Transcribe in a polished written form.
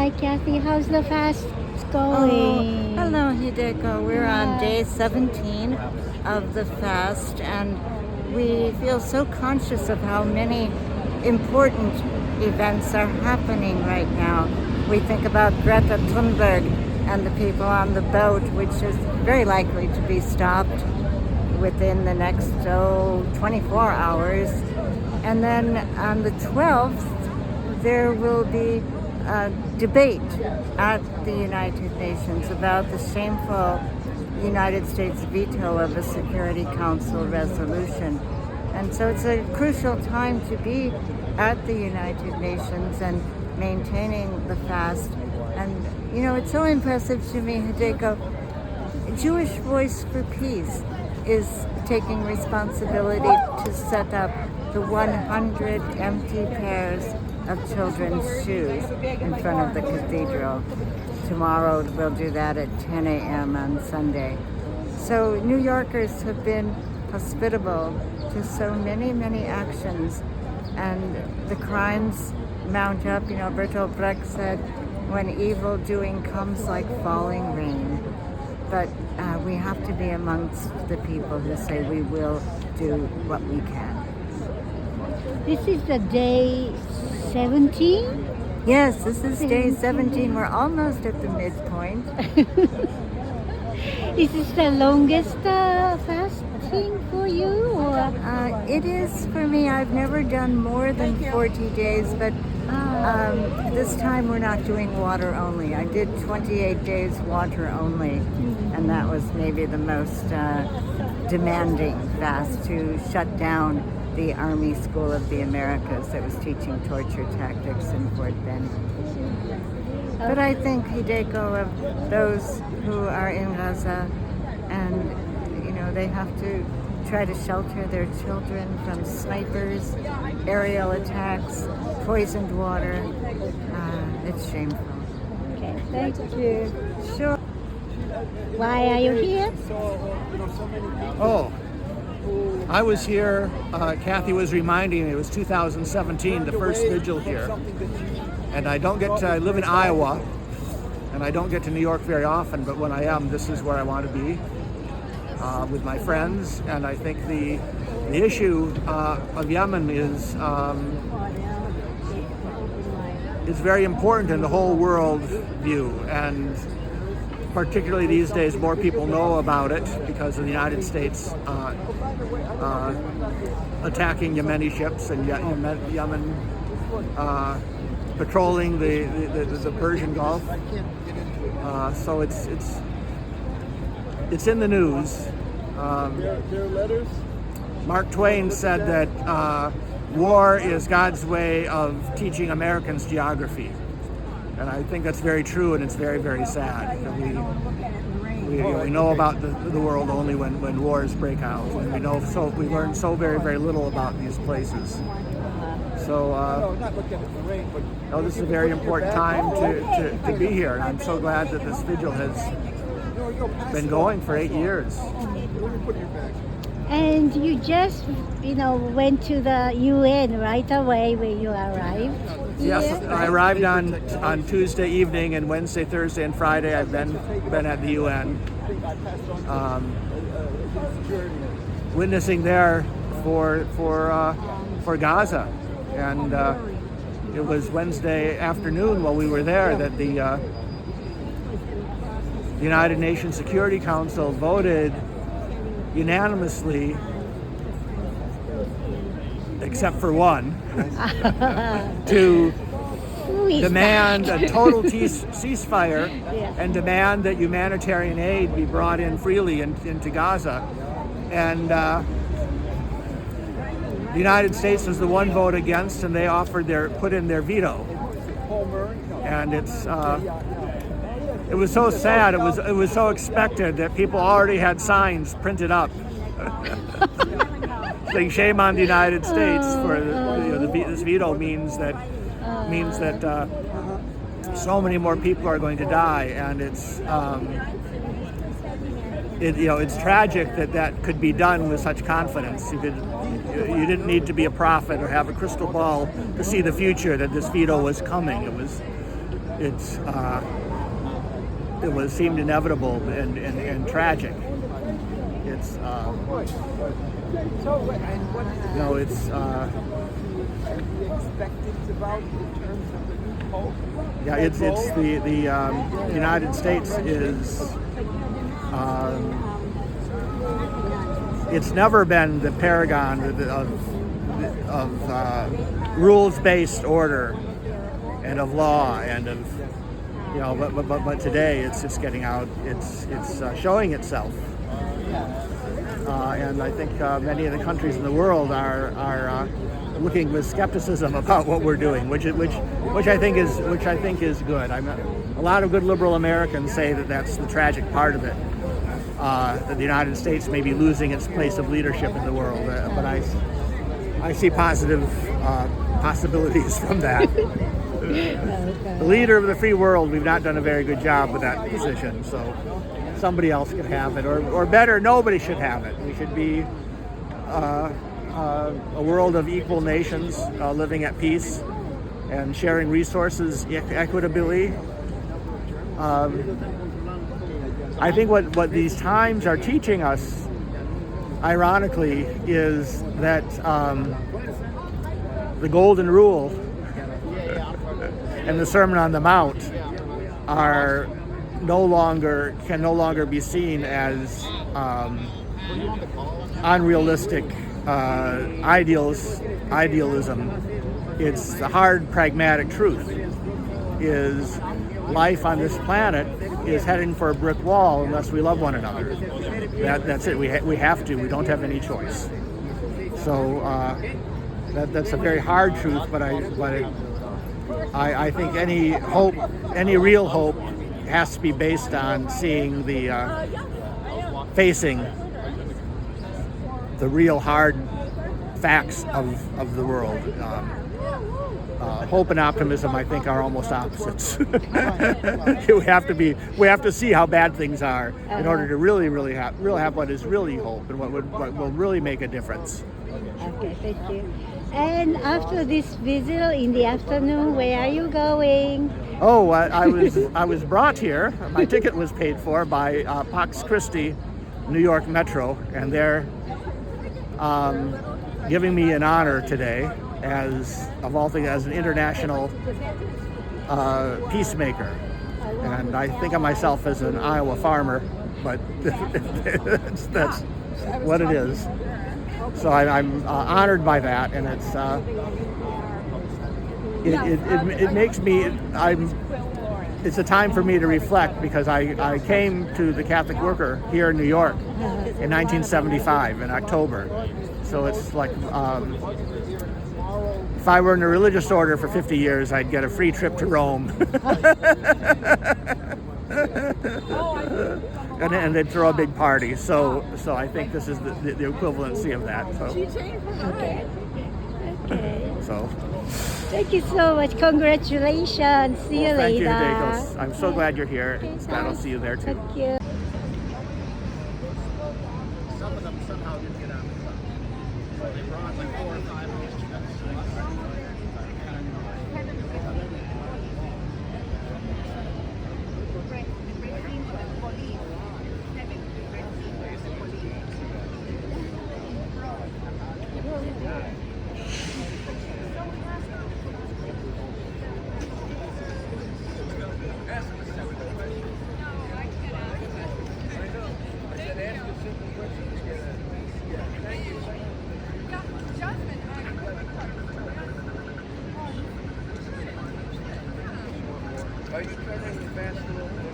Hi, Kathy. How's the fast Oh, going? hello, Hideko. We're on Hi. day 17 of the fast, and we feel so conscious of how many important events are happening right now. We think about Greta Thunberg and the people on the boat, which is very likely to be stopped within the next 24 hours. And then on the 12th, there will be a debate at the United Nations about the shameful United States veto of a Security Council resolution. And so it's a crucial time to be at the United Nations and maintaining the fast. And, you know, it's so impressive to me, Hideko, Jewish Voice for Peace is taking responsibility to set up the 100 empty pairs of children's shoes in front of the cathedral. Tomorrow we'll do that at 10 a.m. on Sunday. So New Yorkers have been hospitable to so many, many actions, and the crimes mount up. You know, Bertolt Brecht said, when evil doing comes like falling rain. But we have to be amongst the people who say we will do what we can. This is the day 17? Yes, this is day 17. We're almost at the midpoint. Is this the longest fasting for you? Or? It is for me. I've never done more than 40 days, but this time we're not doing water only. I did 28 days water only, and that was maybe the most demanding fast to shut down the Army School of the Americas that was teaching torture tactics in Fort Benning. But I think, Hideko, of those who are in Gaza, and you know, they have to try to shelter their children from snipers, aerial attacks, poisoned water. It's shameful. Okay, thank you. Sure. Why are you here? Oh, I was here, Kathy was reminding me, it was 2017, the first vigil here. And I live in Iowa, and I don't get to New York very often, but when I am, this is where I want to be, with my friends. And I think the issue of Yemen is very important in the whole world view, and particularly these days, more people know about it because of the United States attacking Yemeni ships and Yemen patrolling the Persian Gulf. So it's in the news. Mark Twain said that war is God's way of teaching Americans geography. And I think that's very true, and it's very, very sad. We know about the world only when wars break out, and we learn so very, very little about these places. So this is a very important time to be here, and I'm so glad that this vigil has been going for 8 years. And you just, went to the UN right away when you arrived? Yes, I arrived on Tuesday evening, and Wednesday, Thursday, and Friday I've been at the UN, witnessing there for Gaza, and it was Wednesday afternoon while we were there that the United Nations Security Council voted unanimously, except for one, to demand a total ceasefire and demand that humanitarian aid be brought in freely into Gaza. And the United States was the one vote against, and they put in their veto. And it was so sad. It was so expected that people already had signs printed up saying "Shame on the United States" for this veto means that so many more people are going to die, and it's tragic that could be done with such confidence. You didn't need to be a prophet or have a crystal ball to see the future that this veto was coming. seemed inevitable and tragic. It's the United States is it's never been the paragon of rules-based order and of law and of but today it's just getting out. It's showing itself, and I think many of the countries in the world are looking with skepticism about what we're doing, which I think is good. A lot of good liberal Americans say that that's the tragic part of it. That the United States may be losing its place of leadership in the world, but I see positive possibilities from that. The leader of the free world, we've not done a very good job with that position, so somebody else can have it, or better, nobody should have it. We should be a world of equal nations living at peace and sharing resources equitably. I think what these times are teaching us, ironically, is that the Golden Rule and the Sermon on the Mount can no longer be seen as unrealistic idealism. It's the hard, pragmatic truth. Is life on this planet is heading for a brick wall unless we love one another. That's it. We have to. We don't have any choice. So that's a very hard truth. But I think any real hope, has to be based on seeing facing the real hard facts of the world. Hope and optimism, I think, are almost opposites. we have to see how bad things are in order to really have what is really hope and what will really make a difference. Okay, thank you. And after this visit in the afternoon, where are you going? Oh, I was brought here. My ticket was paid for by Pax Christi, New York Metro, and they're giving me an honor today as an international peacemaker. And I think of myself as an Iowa farmer, but that's what it is. So I'm honored by that, and it makes me. It's a time for me to reflect, because I came to the Catholic Worker here in New York in 1975 in October. So it's like if I were in a religious order for 50 years, I'd get a free trip to Rome. And they'd throw a big party. So I think this is the equivalency of that. So. Okay. So. Thank you so much. Congratulations. See you later. Thank you, I'm so glad you're here. Glad I'll see you there too. Thank you. Some of them somehow didn't get on the truck. So they brought like 4 or 5 of these trucks. Are you trying to advance a little bit?